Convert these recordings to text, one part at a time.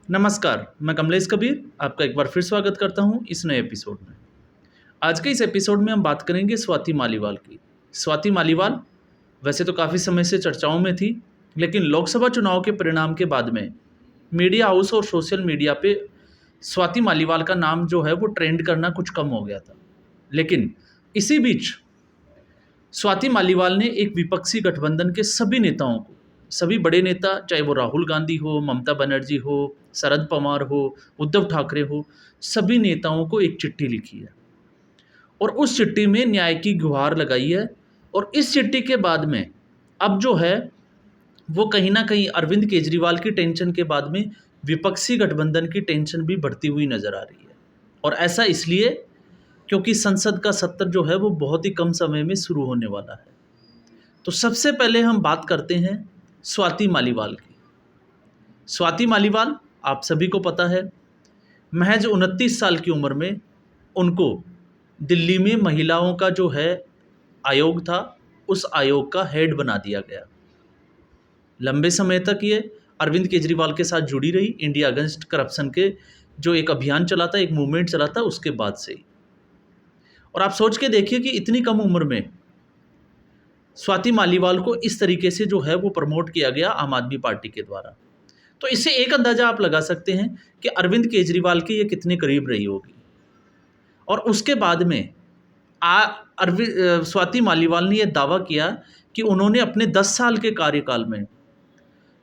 नमस्कार, मैं कमलेश कबीर आपका एक बार फिर स्वागत करता हूं इस नए एपिसोड में। आज के इस एपिसोड में हम बात करेंगे स्वाति मालीवाल की। स्वाति मालीवाल वैसे तो काफ़ी समय से चर्चाओं में थी, लेकिन लोकसभा चुनाव के परिणाम के बाद में मीडिया हाउस और सोशल मीडिया पे स्वाति मालीवाल का नाम जो है वो ट्रेंड करना कुछ कम हो गया था। लेकिन इसी बीच स्वाति मालीवाल ने एक विपक्षी गठबंधन के सभी नेताओं को, सभी बड़े नेता, चाहे वो राहुल गांधी हो, ममता बनर्जी हो, शरद पवार हो, उद्धव ठाकरे हो, सभी नेताओं को एक चिट्ठी लिखी है और उस चिट्ठी में न्याय की गुहार लगाई है। और इस चिट्ठी के बाद में अब जो है वो कहीं ना कहीं अरविंद केजरीवाल की टेंशन के बाद में विपक्षी गठबंधन की टेंशन भी बढ़ती हुई नजर आ रही है। और ऐसा इसलिए क्योंकि संसद का सत्र जो है वो बहुत ही कम समय में शुरू होने वाला है। तो सबसे पहले हम बात करते हैं स्वाति मालीवाल की। स्वाति मालीवाल आप सभी को पता है, महज 29 साल की उम्र में उनको दिल्ली में महिलाओं का जो है आयोग था, उस आयोग का हेड बना दिया गया। लंबे समय तक ये अरविंद केजरीवाल के साथ जुड़ी रही। इंडिया अगेंस्ट करप्शन के जो एक अभियान चला था, एक मूवमेंट चला था, उसके बाद से ही। और आप सोच के देखिए कि इतनी कम उम्र में स्वाति मालीवाल को इस तरीके से जो है वो प्रमोट किया गया आम आदमी पार्टी के द्वारा। तो इससे एक अंदाजा आप लगा सकते हैं कि अरविंद केजरीवाल के ये कितने करीब रही होगी। और उसके बाद में स्वाति मालीवाल ने यह दावा किया कि उन्होंने अपने 10 साल के कार्यकाल में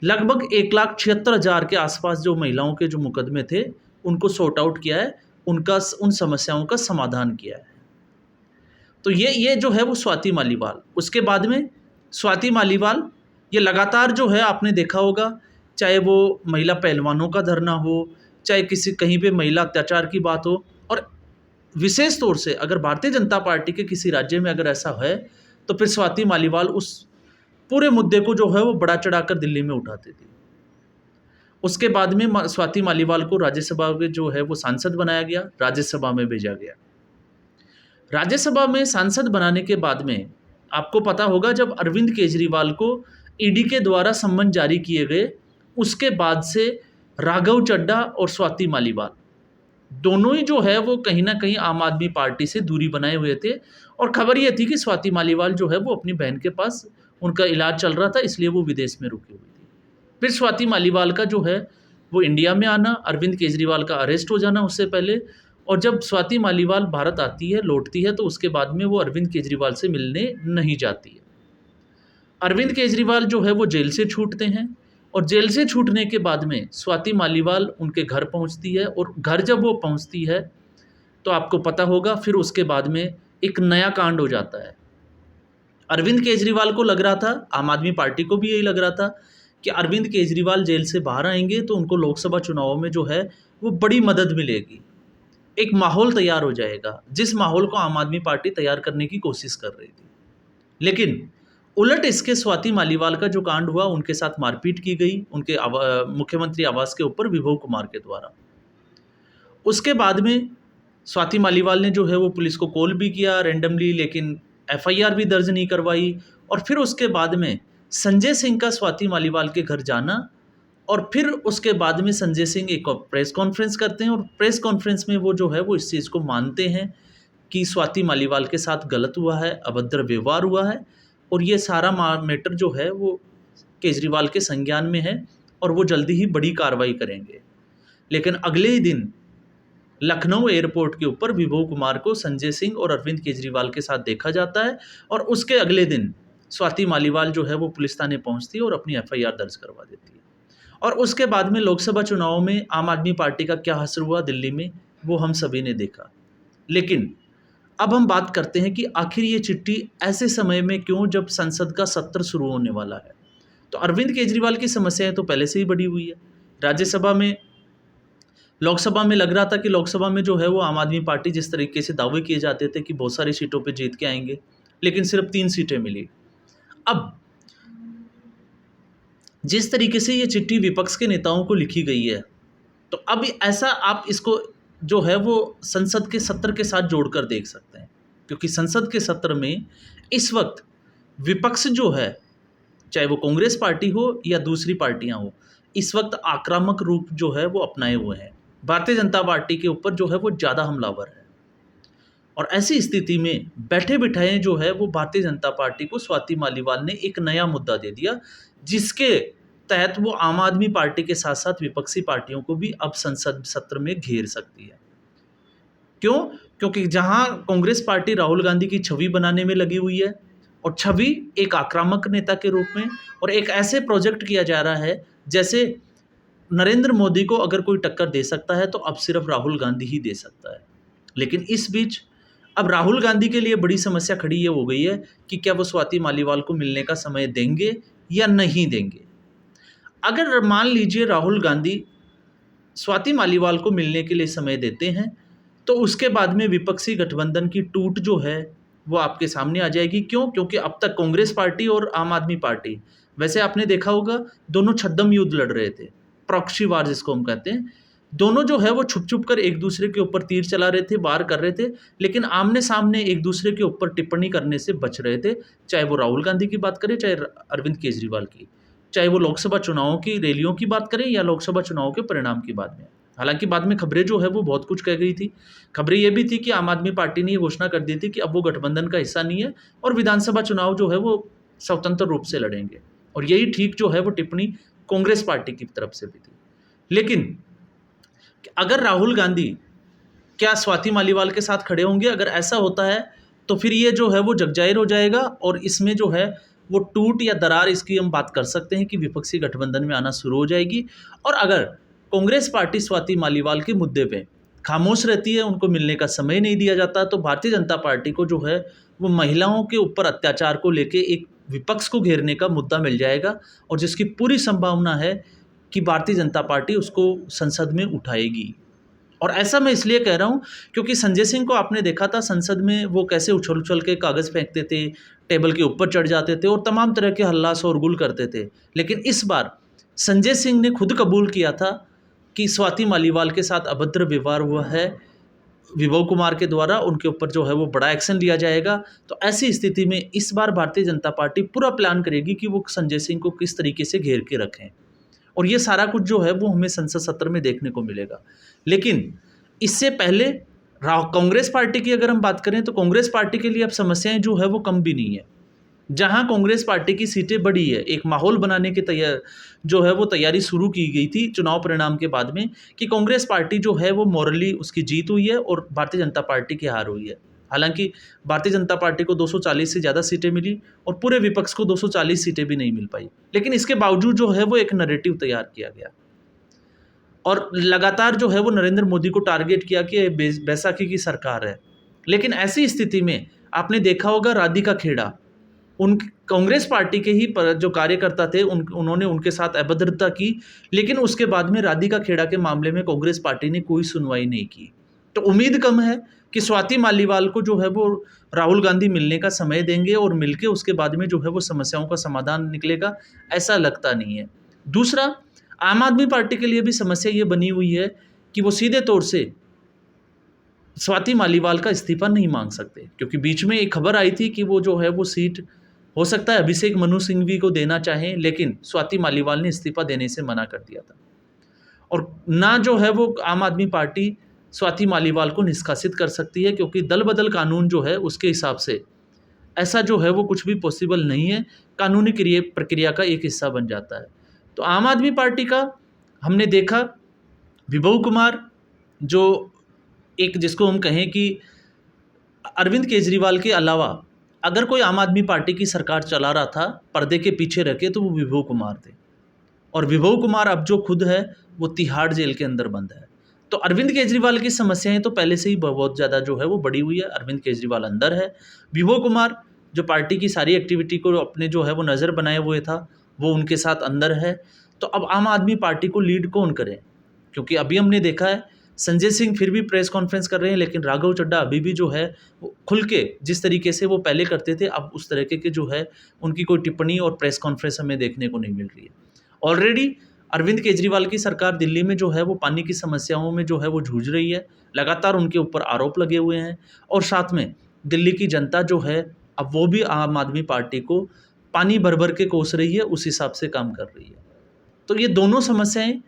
लगभग 1,76,000 के आसपास जो महिलाओं के जो मुकदमे थे उनको सॉर्ट आउट किया है, उन समस्याओं का समाधान किया है। तो ये जो है वो स्वाति मालीवाल। उसके बाद में स्वाति मालीवाल ये लगातार जो है आपने देखा होगा, चाहे वो महिला पहलवानों का धरना हो, चाहे किसी कहीं पे महिला अत्याचार की बात हो, और विशेष तौर से अगर भारतीय जनता पार्टी के किसी राज्य में अगर ऐसा है तो फिर स्वाति मालीवाल उस पूरे मुद्दे को जो है वो बढ़ा चढ़ाकर दिल्ली में उठाते थे। उसके बाद में स्वाति मालीवाल को राज्यसभा में जो है वो सांसद बनाया गया, राज्यसभा में भेजा गया। राज्यसभा में सांसद बनाने के बाद में आपको पता होगा, जब अरविंद केजरीवाल को ईडी के द्वारा सम्मन जारी किए गए, उसके बाद से राघव चड्ढा और स्वाति मालीवाल दोनों ही जो है वो कहीं ना कहीं आम आदमी पार्टी से दूरी बनाए हुए थे। और खबर ये थी कि स्वाति मालीवाल जो है वो अपनी बहन के पास, उनका इलाज चल रहा था, इसलिए वो विदेश में रुकी हुई थी। फिर स्वाति मालीवाल का जो है वो इंडिया में आना, अरविंद केजरीवाल का अरेस्ट हो जाना उससे पहले, और जब स्वाति मालीवाल भारत आती है, लौटती है, तो उसके बाद में वो अरविंद केजरीवाल से मिलने नहीं जाती है। अरविंद केजरीवाल जो है वो जेल से छूटते हैं, और जेल से छूटने के बाद में स्वाति मालीवाल उनके घर पहुंचती है। और घर जब वो पहुंचती है तो आपको पता होगा फिर उसके बाद में एक नया कांड हो जाता है। अरविंद केजरीवाल को लग रहा था, आम आदमी पार्टी को भी यही लग रहा था कि अरविंद केजरीवाल जेल से बाहर आएंगे तो उनको लोकसभा चुनाव में जो है वो बड़ी मदद मिलेगी, एक माहौल तैयार हो जाएगा, जिस माहौल को आम आदमी पार्टी तैयार करने की कोशिश कर रही थी। लेकिन उलट इसके स्वाति मालीवाल का जो कांड हुआ, उनके साथ मारपीट की गई उनके मुख्यमंत्री आवास के ऊपर विभव कुमार के द्वारा। उसके बाद में स्वाति मालीवाल ने जो है वो पुलिस को कॉल भी किया रैंडमली, लेकिन एफआईआर भी दर्ज नहीं करवाई। और फिर उसके बाद में संजय सिंह का स्वाति मालीवाल के घर जाना, और फिर उसके बाद में संजय सिंह एक प्रेस कॉन्फ्रेंस करते हैं, और प्रेस कॉन्फ्रेंस में वो जो है वो इस चीज़ को मानते हैं कि स्वाति मालीवाल के साथ गलत हुआ है, अभद्र व्यवहार हुआ है, और ये सारा मैटर जो है वो केजरीवाल के संज्ञान में है और वो जल्दी ही बड़ी कार्रवाई करेंगे। लेकिन अगले ही दिन लखनऊ एयरपोर्ट के ऊपर विभव कुमार को संजय सिंह और अरविंद केजरीवाल के साथ देखा जाता है, और उसके अगले दिन स्वाति मालीवाल जो है वो पुलिस थाने पहुंचती है और अपनी एफआईआर दर्ज करवा देती है। और उसके बाद में लोकसभा चुनाव में आम आदमी पार्टी का क्या असर हुआ दिल्ली में, वो हम सभी ने देखा। लेकिन अब हम बात करते हैं कि आखिर ये चिट्ठी ऐसे समय में क्यों, जब संसद का सत्र शुरू होने वाला है। तो अरविंद केजरीवाल की समस्याएं तो पहले से ही बढ़ी हुई है। राज्यसभा में, लोकसभा में लग रहा था कि लोकसभा में जो है वो आम आदमी पार्टी, जिस तरीके से दावे किए जाते थे कि बहुत सारी सीटों पे जीत के आएंगे, लेकिन सिर्फ 3 सीटें मिली। अब जिस तरीके से ये चिट्ठी विपक्ष के नेताओं को लिखी गई है, तो अब ऐसा आप इसको जो है वो संसद के सत्र के साथ जोड़कर देख सकते हैं, क्योंकि संसद के सत्र में इस वक्त विपक्ष जो है, चाहे वो कांग्रेस पार्टी हो या दूसरी पार्टियां हो, इस वक्त आक्रामक रूप जो है वो अपनाए हुए हैं, भारतीय जनता पार्टी के ऊपर जो है वो ज़्यादा हमलावर है। और ऐसी स्थिति में बैठे बिठाए जो है वो भारतीय जनता पार्टी को स्वाति मालीवाल ने एक नया मुद्दा दे दिया, जिसके तहत वो आम आदमी पार्टी के साथ साथ विपक्षी पार्टियों को भी अब संसद सत्र में घेर सकती है। क्यों? क्योंकि जहां कांग्रेस पार्टी राहुल गांधी की छवि बनाने में लगी हुई है, और छवि एक आक्रामक नेता के रूप में, और एक ऐसे प्रोजेक्ट किया जा रहा है जैसे नरेंद्र मोदी को अगर कोई टक्कर दे सकता है तो अब सिर्फ राहुल गांधी ही दे सकता है। लेकिन इस बीच अब राहुल गांधी के लिए बड़ी समस्या खड़ी ये हो गई है कि क्या वो स्वाति मालीवाल को मिलने का समय देंगे या नहीं देंगे। अगर मान लीजिए राहुल गांधी स्वाति मालीवाल को मिलने के लिए समय देते हैं, तो उसके बाद में विपक्षी गठबंधन की टूट जो है वो आपके सामने आ जाएगी। क्यों? क्योंकि अब तक कांग्रेस पार्टी और आम आदमी पार्टी, वैसे आपने देखा होगा, दोनों छद्म युद्ध लड़ रहे थे, प्रॉक्सी वार जिसको हम कहते हैं। दोनों जो है वो छुप छुप कर एक दूसरे के ऊपर तीर चला रहे थे, वार कर रहे थे, लेकिन आमने सामने एक दूसरे के ऊपर टिप्पणी करने से बच रहे थे। चाहे वो राहुल गांधी की बात करें, चाहे अरविंद केजरीवाल की, चाहे वो लोकसभा चुनावों की रैलियों की बात करें या लोकसभा चुनावों के परिणाम की बात में। हालांकि बाद में खबरें जो है वो बहुत कुछ कह गई थी। खबरें ये भी थी कि आम आदमी पार्टी ने ये घोषणा कर दी थी कि अब वो गठबंधन का हिस्सा नहीं है और विधानसभा चुनाव जो है वो स्वतंत्र रूप से लड़ेंगे। और यही ठीक जो है वो टिप्पणी कांग्रेस पार्टी की तरफ से भी थी। लेकिन अगर राहुल गांधी क्या स्वाति मालीवाल के साथ खड़े होंगे, अगर ऐसा होता है तो फिर ये जो है वो जगजाहिर हो जाएगा, और इसमें जो है वो टूट या दरार इसकी हम बात कर सकते हैं कि विपक्षी गठबंधन में आना शुरू हो जाएगी। और अगर कांग्रेस पार्टी स्वाति मालीवाल के मुद्दे पे खामोश रहती है, उनको मिलने का समय नहीं दिया जाता, तो भारतीय जनता पार्टी को जो है वो महिलाओं के ऊपर अत्याचार को लेके एक विपक्ष को घेरने का मुद्दा मिल जाएगा, और जिसकी पूरी संभावना है कि भारतीय जनता पार्टी उसको संसद में उठाएगी। और ऐसा मैं इसलिए कह रहा हूँ क्योंकि संजय सिंह को आपने देखा था संसद में वो कैसे उछल उछल के कागज़ फेंकते थे, टेबल के ऊपर चढ़ जाते थे और तमाम तरह के हल्ला शोरगुल करते थे। लेकिन इस बार संजय सिंह ने खुद कबूल किया था कि स्वाति मालीवाल के साथ अभद्र व्यवहार हुआ है विभव कुमार के द्वारा, उनके ऊपर जो है वो बड़ा एक्शन लिया जाएगा। तो ऐसी स्थिति में इस बार भारतीय जनता पार्टी पूरा प्लान करेगी कि वो संजय सिंह को किस तरीके से घेर के रखें, और ये सारा कुछ जो है वो हमें संसद सत्र में देखने को मिलेगा। लेकिन इससे पहले कांग्रेस पार्टी की अगर हम बात करें तो कांग्रेस पार्टी के लिए अब समस्याएं जो है वो कम भी नहीं है। जहां कांग्रेस पार्टी की सीटें बढ़ी है, एक माहौल बनाने की जो है वो तैयारी शुरू की गई थी चुनाव परिणाम के बाद में कि कांग्रेस पार्टी जो है वो मॉरली उसकी जीत हुई है और भारतीय जनता पार्टी की हार हुई है। हालांकि भारतीय जनता पार्टी को 240 से ज़्यादा सीटें मिली और पूरे विपक्ष को 240 सीटें भी नहीं मिल पाई, लेकिन इसके बावजूद जो है वो एक नैरेटिव तैयार किया गया और लगातार जो है वो नरेंद्र मोदी को टारगेट किया कि बैसाखी की सरकार है। लेकिन ऐसी स्थिति में आपने देखा होगा राधिका खेड़ा, उन कांग्रेस पार्टी के ही जो कार्यकर्ता थे उन्होंने उनके साथ अभद्रता की, लेकिन उसके बाद में राधिका खेड़ा के मामले में कांग्रेस पार्टी ने कोई सुनवाई नहीं की। तो उम्मीद कम है कि स्वाति मालीवाल को जो है वो राहुल गांधी मिलने का समय देंगे और मिलके उसके बाद में जो है वो समस्याओं का समाधान निकलेगा, ऐसा लगता नहीं है। दूसरा, आम आदमी पार्टी के लिए भी समस्या ये बनी हुई है कि वो सीधे तौर से स्वाति मालीवाल का इस्तीफा नहीं मांग सकते, क्योंकि बीच में एक खबर आई थी कि वो जो है वो सीट हो सकता है अभिषेक मनु सिंघवी को देना चाहें, लेकिन स्वाति मालीवाल ने इस्तीफा देने से मना कर दिया था। और ना जो है वो आम आदमी पार्टी स्वाति मालीवाल को निष्कासित कर सकती है, क्योंकि दल बदल कानून जो है उसके हिसाब से ऐसा जो है वो कुछ भी पॉसिबल नहीं है, कानूनी प्रक्रिया का एक हिस्सा बन जाता है। तो आम आदमी पार्टी का हमने देखा विभव कुमार, जो एक जिसको हम कहें कि अरविंद केजरीवाल के अलावा अगर कोई आम आदमी पार्टी की सरकार चला रहा था पर्दे के पीछे रखे तो वो विभव कुमार थे, और विभव कुमार अब जो खुद है वो तिहाड़ जेल के अंदर बंद है। तो अरविंद केजरीवाल की समस्याएं तो पहले से ही बहुत ज़्यादा जो है वो बढ़ी हुई है। अरविंद केजरीवाल अंदर है, विभव कुमार जो पार्टी की सारी एक्टिविटी को अपने जो है वो नज़र बनाए हुए था वो उनके साथ अंदर है। तो अब आम आदमी पार्टी को लीड कौन करे, क्योंकि अभी हमने देखा है संजय सिंह फिर भी प्रेस कॉन्फ्रेंस कर रहे हैं, लेकिन राघव चड्ढा अभी भी जो है वो खुल के जिस तरीके से वो पहले करते थे अब उस तरीके के जो है उनकी कोई टिप्पणी और प्रेस कॉन्फ्रेंस हमें देखने को नहीं मिल रही है। ऑलरेडी अरविंद केजरीवाल की सरकार दिल्ली में जो है वो पानी की समस्याओं में जो है वो जूझ रही है, लगातार उनके ऊपर आरोप लगे हुए हैं, और साथ में दिल्ली की जनता जो है अब वो भी आम आदमी पार्टी को पानी भर भर के कोस रही है, उस हिसाब से काम कर रही है। तो ये दोनों समस्याएं,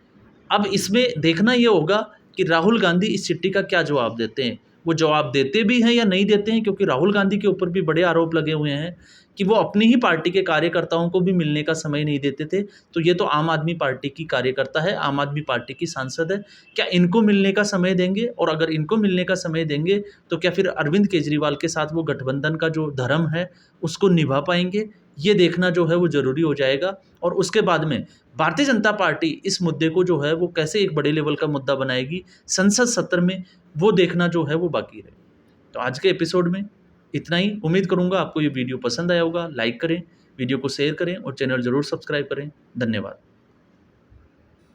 अब इसमें देखना ये होगा कि राहुल गांधी इस चिट्ठी का क्या जवाब देते हैं। वो जवाब देते भी हैं या नहीं देते हैं, क्योंकि राहुल गांधी के ऊपर भी बड़े आरोप लगे हुए हैं कि वो अपनी ही पार्टी के कार्यकर्ताओं को भी मिलने का समय नहीं देते थे। तो ये तो आम आदमी पार्टी की कार्यकर्ता है, आम आदमी पार्टी की सांसद है, क्या इनको मिलने का समय देंगे? और अगर इनको मिलने का समय देंगे तो क्या फिर अरविंद केजरीवाल के साथ वो गठबंधन का जो धर्म है उसको निभा पाएंगे? ये देखना जो है वो ज़रूरी हो जाएगा। और उसके बाद में भारतीय जनता पार्टी इस मुद्दे को जो है वो कैसे एक बड़े लेवल का मुद्दा बनाएगी संसद सत्र में, वो देखना जो है वो बाकी है। तो आज के एपिसोड में इतना ही। उम्मीद करूँगा आपको ये वीडियो पसंद आया होगा। लाइक करें, वीडियो को शेयर करें और चैनल ज़रूर सब्सक्राइब करें। धन्यवाद।